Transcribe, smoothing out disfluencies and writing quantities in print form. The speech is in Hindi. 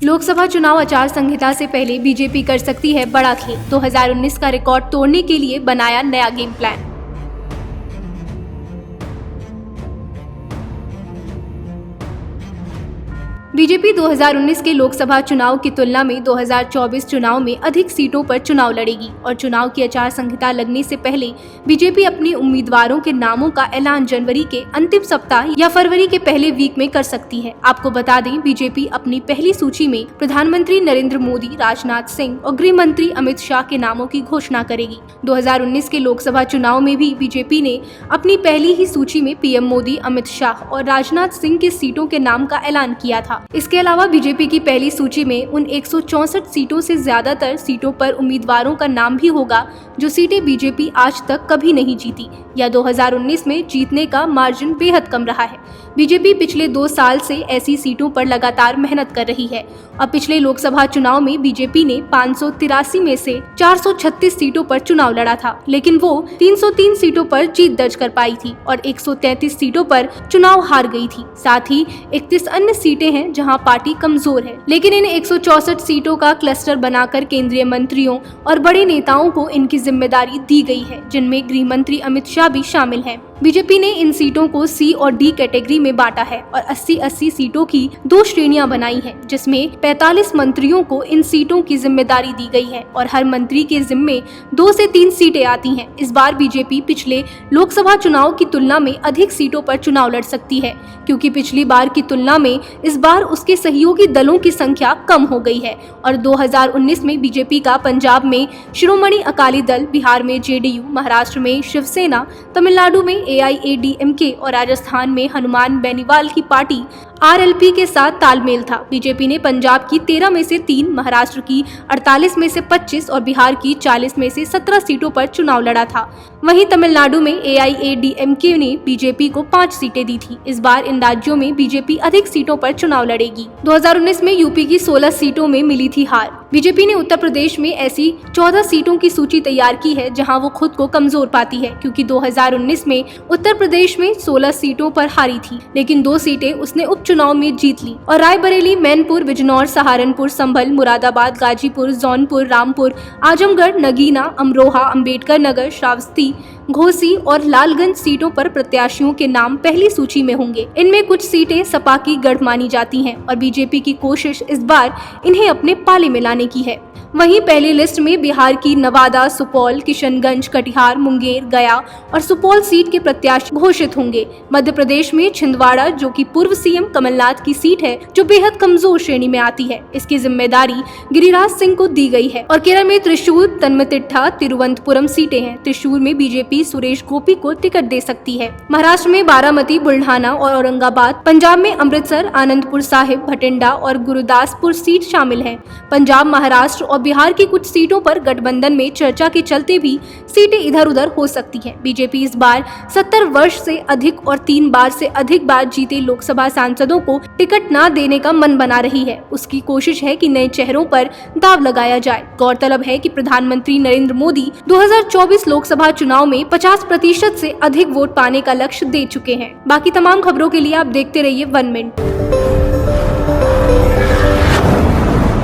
लोकसभा चुनाव आचार संहिता से पहले बीजेपी कर सकती है बड़ा खेल। 2019 का रिकॉर्ड तोड़ने के लिए बनाया नया गेम प्लान। बीजेपी 2019 के लोकसभा चुनाव की तुलना में 2024 चुनाव में अधिक सीटों पर चुनाव लड़ेगी और चुनाव की आचार संहिता लगने से पहले बीजेपी अपने उम्मीदवारों के नामों का ऐलान जनवरी के अंतिम सप्ताह या फरवरी के पहले वीक में कर सकती है। आपको बता दें, बीजेपी अपनी पहली सूची में प्रधानमंत्री नरेंद्र मोदी, राजनाथ सिंह और गृह मंत्री अमित शाह के नामों की घोषणा करेगी। 2019 के लोकसभा चुनाव में भी बीजेपी ने अपनी पहली ही सूची में पीएम मोदी, अमित शाह और राजनाथ सिंह की सीटों के नाम का ऐलान किया था। इसके अलावा बीजेपी की पहली सूची में उन 164 सीटों से ज्यादातर सीटों पर उम्मीदवारों का नाम भी होगा जो सीटें बीजेपी आज तक कभी नहीं जीती या 2019 में जीतने का मार्जिन बेहद कम रहा है। बीजेपी पिछले 2 साल से ऐसी सीटों पर लगातार मेहनत कर रही है। अब पिछले लोकसभा चुनाव में बीजेपी ने 583 में से 436 सीटों पर चुनाव लड़ा था, लेकिन वो 303 सीटों पर जीत दर्ज कर पाई थी और 133 सीटों पर चुनाव हार गई थी। साथ ही 31 अन्य सीटें हैं जहां पार्टी कमजोर है, लेकिन इन 164 सीटों का क्लस्टर बनाकर केंद्रीय मंत्रियों और बड़े नेताओं को इनकी जिम्मेदारी दी गई है, जिनमें गृह मंत्री अमित शाह भी शामिल हैं। बीजेपी ने इन सीटों को सी और डी कैटेगरी में बांटा है और 80-80 सीटों की 2 श्रेणियां बनाई हैं, जिसमें 45 मंत्रियों को इन सीटों की जिम्मेदारी दी गई है और हर मंत्री के जिम्मे 2 से 3 सीटें आती हैं। इस बार बीजेपी पिछले लोकसभा चुनाव की तुलना में अधिक सीटों पर चुनाव लड़ सकती है, क्योंकि पिछली बार की तुलना में इस बार उसके सहयोगी दलों की संख्या कम हो गई है और 2019 में बीजेपी का पंजाब में शिरोमणि अकाली दल, बिहार में जेडीयू, महाराष्ट्र में शिवसेना, तमिलनाडु में AIADMK और राजस्थान में हनुमान बेनीवाल की पार्टी RLP के साथ तालमेल था। बीजेपी ने पंजाब की 13 में से 3, महाराष्ट्र की 48 में से 25 और बिहार की 40 में से 17 सीटों पर चुनाव लड़ा था। वहीं तमिलनाडु में AIADMK ने बीजेपी को 5 सीटें दी थी। इस बार इन राज्यों में बीजेपी अधिक सीटों पर चुनाव लड़ेगी। 2019 में यूपी की 16 सीटों में मिली थी हार। बीजेपी ने उत्तर प्रदेश में ऐसी 14 सीटों की सूची तैयार की है जहां वो खुद को कमजोर पाती है, क्योंकि 2019 में उत्तर प्रदेश में 16 सीटों पर हारी थी, लेकिन 2 सीटें उसने उपचुनाव में जीत ली और रायबरेली, मैनपुर, बिजनौर, सहारनपुर, संभल, मुरादाबाद, गाजीपुर, जौनपुर, रामपुर, आजमगढ़, नगीना, अमरोहा, अंबेडकर नगर, श्रावस्ती, घोसी और लालगंज सीटों पर प्रत्याशियों के नाम पहली सूची में होंगे। इनमें कुछ सीटें सपा की गढ़ मानी जाती हैं और बीजेपी की कोशिश इस बार इन्हें अपने पाले में लाने की है। वहीं पहली लिस्ट में बिहार की नवादा, सुपौल, किशनगंज, कटिहार, मुंगेर, गया और सुपौल सीट के प्रत्याशी घोषित होंगे। मध्य प्रदेश में छिंदवाड़ा, जो कि पूर्व सीएम कमलनाथ की सीट है, जो बेहद कमजोर श्रेणी में आती है, इसकी जिम्मेदारी गिरिराज सिंह को दी गई है। और केरल में त्रिशूर, तन्मतिट्टा, तिरुवनंतपुरम सीटें हैं। त्रिशूर में बीजेपी सुरेश गोपी को टिकट दे सकती है। महाराष्ट्र में बारामती, बुल्ढाना और औरंगाबाद, पंजाब में अमृतसर, आनंदपुर साहिब, भटिंडा और गुरुदासपुर सीट शामिल है। पंजाब, महाराष्ट्र और बिहार की कुछ सीटों पर गठबंधन में चर्चा के चलते भी सीटें इधर उधर हो सकती हैं। बीजेपी इस बार 70 वर्ष से अधिक और 3 बार से अधिक बार जीते लोकसभा सांसदों को टिकट न देने का मन बना रही है। उसकी कोशिश है कि नए चेहरों पर दाव लगाया जाए। गौरतलब है कि प्रधानमंत्री नरेंद्र मोदी 2024 लोकसभा चुनाव में 50% से अधिक वोट पाने का लक्ष्य दे चुके हैं। बाकी तमाम खबरों के लिए आप देखते रहिए 1 मिनट।